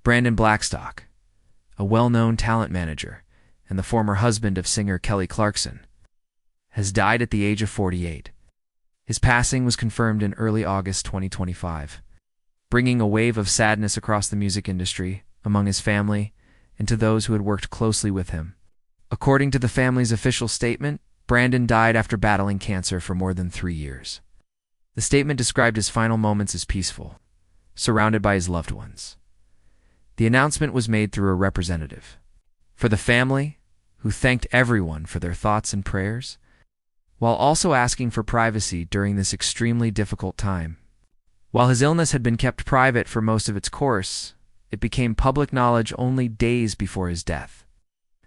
Brandon Blackstock, a well-known talent manager and the former husband of singer Kelly Clarkson, has died at the age of 48. His passing was confirmed in early August 2025, bringing a wave of sadness across the music industry, among his family, and to those who had worked closely with him. According to the family's official statement, Brandon died after battling cancer for more than 3 years. The statement described his final moments as peaceful, surrounded by his loved ones. The announcement was made through a representative for the family, who thanked everyone for their thoughts and prayers, while also asking for privacy during this extremely difficult time. While his illness had been kept private for most of its course, it became public knowledge only days before his death,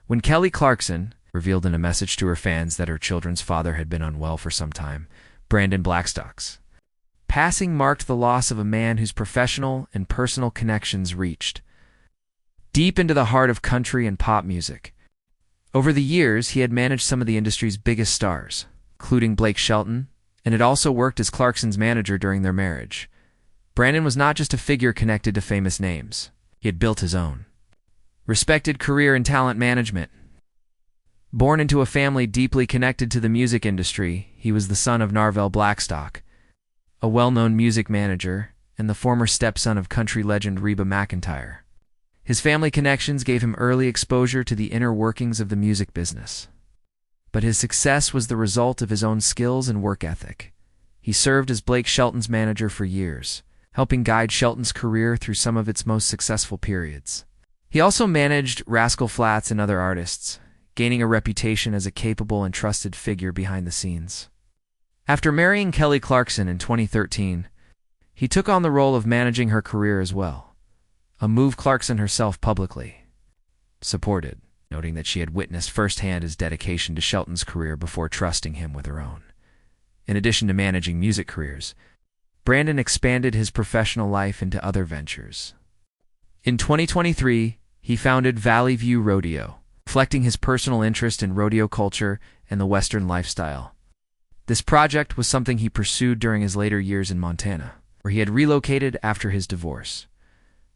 when Kelly Clarkson revealed in a message to her fans that her children's father had been unwell for some time. Brandon Blackstock's passing marked the loss of a man whose professional and personal connections reached deep into the heart of country and pop music. Over the years, he had managed some of the industry's biggest stars, including Shelton, and had also worked as Clarkson's manager during their marriage. Brandon was not just a figure connected to famous names. He had built his own respected career in talent management. Born into a family deeply connected to the music industry, he was the son of Narvel Blackstock, a well-known music manager, and the former stepson of country legend Reba McEntire. His family connections gave him early exposure to the inner workings of the music business. But his success was the result of his own skills and work ethic. He served as Shelton's manager for years, helping guide Shelton's career through some of its most successful periods. He also managed Rascal Flatts and other artists, gaining a reputation as a capable and trusted figure behind the scenes. After marrying Kelly Clarkson in 2013, he took on the role of managing her career as well, a move Clarkson herself publicly supported, noting that she had witnessed firsthand his dedication to Shelton's career before trusting him with her own. In addition to managing music careers, Brandon expanded his professional life into other ventures. In 2023, he founded Valley View Rodeo, reflecting his personal interest in rodeo culture and the Western lifestyle. This project was something he pursued during his later years in Montana, where he had relocated after his divorce.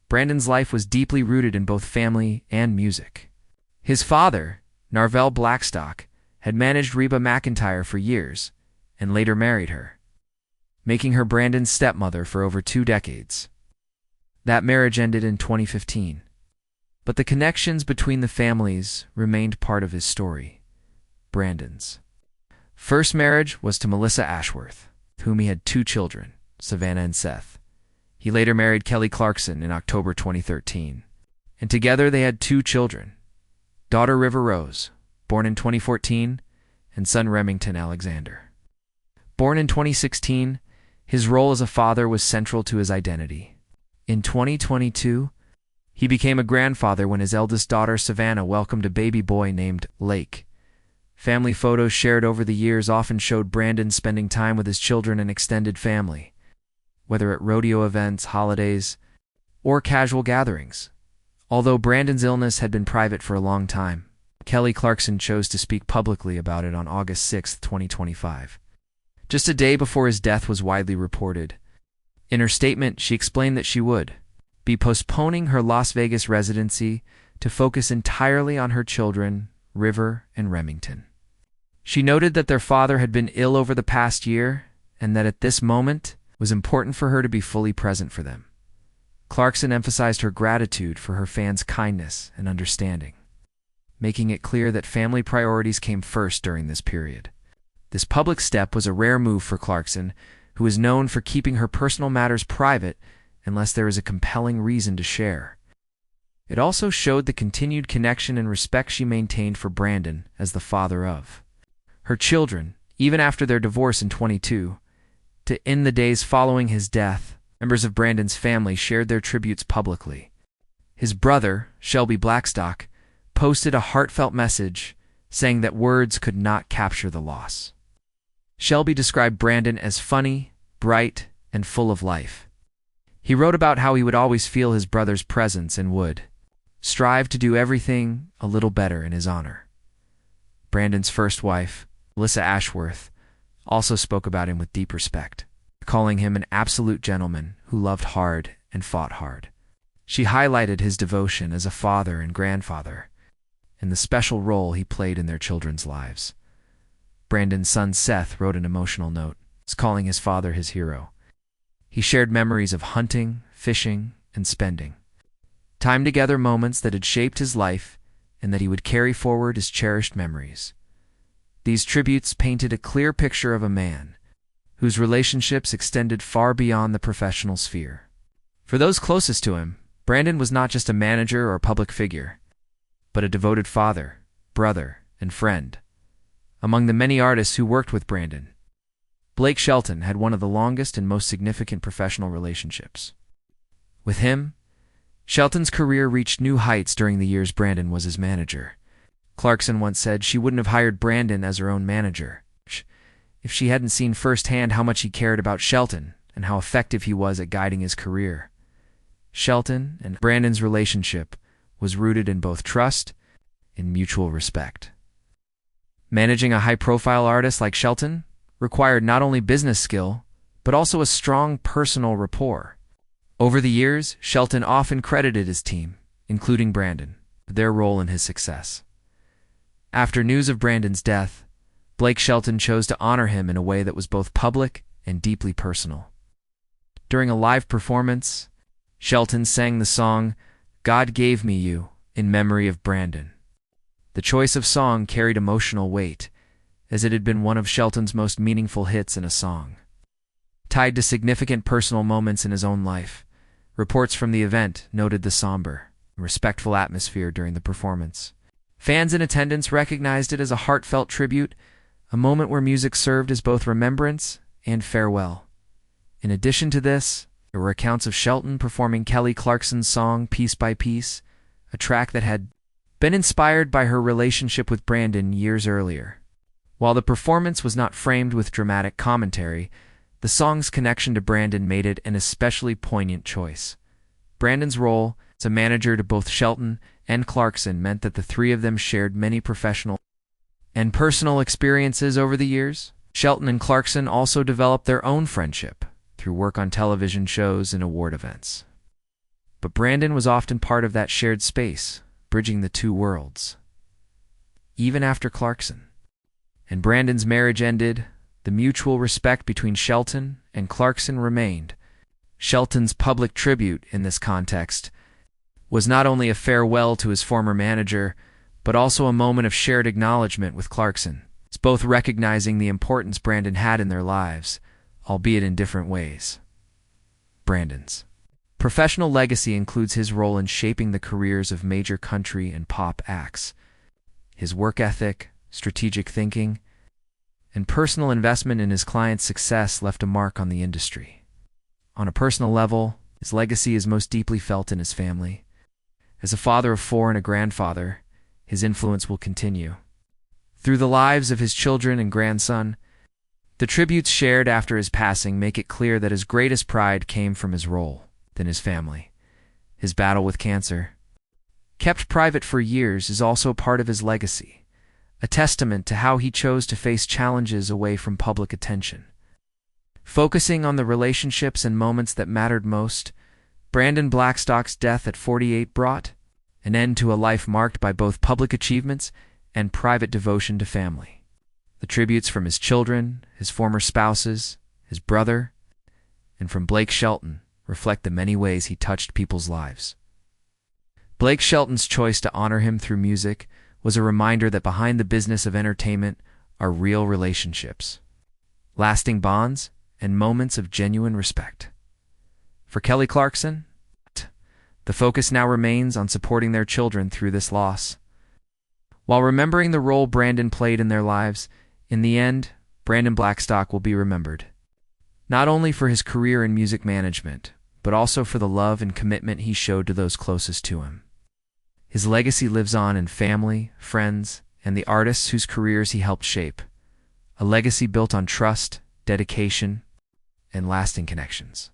Brandon's life was deeply rooted in both family and music. His father, Narvel Blackstock, had managed Reba McEntire for years and later married her, making her Brandon's stepmother for over 2 decades. That marriage ended in 2015, but the connections between the families remained part of his story. Brandon's first marriage was to Melissa Ashworth, with whom he had 2 children, Savannah and Seth. He later married Kelly Clarkson in October 2013, and together they had 2 children, daughter River Rose, born in 2014, and son Remington Alexander. Born in 2016, his role as a father was central to his identity. In 2022, he became a grandfather when his eldest daughter Savannah welcomed a baby boy named Lake. Family photos shared over the years often showed Brandon spending time with his children and extended family, whether at rodeo events, holidays, or casual gatherings. Although Brandon's illness had been private for a long time, Kelly Clarkson chose to speak publicly about it on August 6, 2025. Just a day before his death was widely reported. In her statement, she explained that she would be postponing her Las Vegas residency to focus entirely on her children, River and Remington. She noted that their father had been ill over the past year and that at this moment it was important for her to be fully present for them. Clarkson emphasized her gratitude for her fans' kindness and understanding, making it clear that family priorities came first during this period. This public step was a rare move for Clarkson, who is known for keeping her personal matters private unless there is a compelling reason to share. It also showed the continued connection and respect she maintained for Brandon as the father of her children, even after their divorce in 2022. In the days following his death, members of Brandon's family shared their tributes publicly. His brother, Shelby Blackstock, posted a heartfelt message saying that words could not capture the loss. Shelby described Brandon as funny, bright, and full of life. He wrote about how he would always feel his brother's presence and would strive to do everything a little better in his honor. Brandon's first wife, Melissa Ashworth, also spoke about him with deep respect, calling him an absolute gentleman who loved hard and fought hard. She highlighted his devotion as a father and grandfather, and the special role he played in their children's lives. Brandon's son Seth wrote an emotional note, calling his father his hero. He shared memories of hunting, fishing, and spending time together, moments that had shaped his life and that he would carry forward as cherished memories. These tributes painted a clear picture of a man whose relationships extended far beyond the professional sphere. For those closest to him, Brandon was not just a manager or a public figure, but a devoted father, brother, and friend. Among the many artists who worked with Brandon, Blake Shelton had one of the longest and most significant professional relationships. With him, Shelton's career reached new heights during the years Brandon was his manager. Clarkson once said she wouldn't have hired Brandon as her own manager if she hadn't seen firsthand how much he cared about Shelton and how effective he was at guiding his career. Shelton and Brandon's relationship was rooted in both trust and mutual respect. Managing a high-profile artist like Shelton required not only business skill, but also a strong personal rapport. Over the years, Shelton often credited his team, including Brandon, for their role in his success. After news of Brandon's death, Blake Shelton chose to honor him in a way that was both public and deeply personal. During a live performance, Shelton sang the song, "God Gave Me You," in memory of Brandon. The choice of song carried emotional weight, as it had been one of Shelton's most meaningful hits in a song. Tied to significant personal moments in his own life, reports from the event noted the somber, respectful atmosphere during the performance. Fans in attendance recognized it as a heartfelt tribute, a moment where music served as both remembrance and farewell. In addition to this, there were accounts of Shelton performing Kelly Clarkson's song Piece by Piece, a track that had been inspired by her relationship with Brandon years earlier. While the performance was not framed with dramatic commentary, the song's connection to Brandon made it an especially poignant choice. Brandon's role as a manager to both Shelton and Clarkson meant that the three of them shared many professional and personal experiences over the years. Shelton and Clarkson also developed their own friendship through work on television shows and award events. But Brandon was often part of that shared space, bridging the two worlds. Even after Clarkson and Brandon's marriage ended, the mutual respect between Shelton and Clarkson remained. Shelton's public tribute in this context was not only a farewell to his former manager, but also a moment of shared acknowledgement with Clarkson, both recognizing the importance Brandon had in their lives, albeit in different ways. Brandon's professional legacy includes his role in shaping the careers of major country and pop acts. His work ethic, strategic thinking, and personal investment in his clients' success left a mark on the industry. On a personal level, his legacy is most deeply felt in his family. As a father of four and a grandfather, his influence will continue. Through the lives of his children and grandson, the tributes shared after his passing make it clear that his greatest pride came from his role, than his family. His battle with cancer, kept private for years, is also part of his legacy, a testament to how he chose to face challenges away from public attention. Focusing on the relationships and moments that mattered most, Brandon Blackstock's death at 48 brought an end to a life marked by both public achievements and private devotion to family. The tributes from his children, his former spouses, his brother, and from Blake Shelton reflect the many ways he touched people's lives. Blake Shelton's choice to honor him through music was a reminder that behind the business of entertainment are real relationships, lasting bonds, and moments of genuine respect. For Kelly Clarkson, the focus now remains on supporting their children through this loss. While remembering the role Brandon played in their lives, in the end, Brandon Blackstock will be remembered, not only for his career in music management, but also for the love and commitment he showed to those closest to him. His legacy lives on in family, friends, and the artists whose careers he helped shape, a legacy built on trust, dedication, and lasting connections.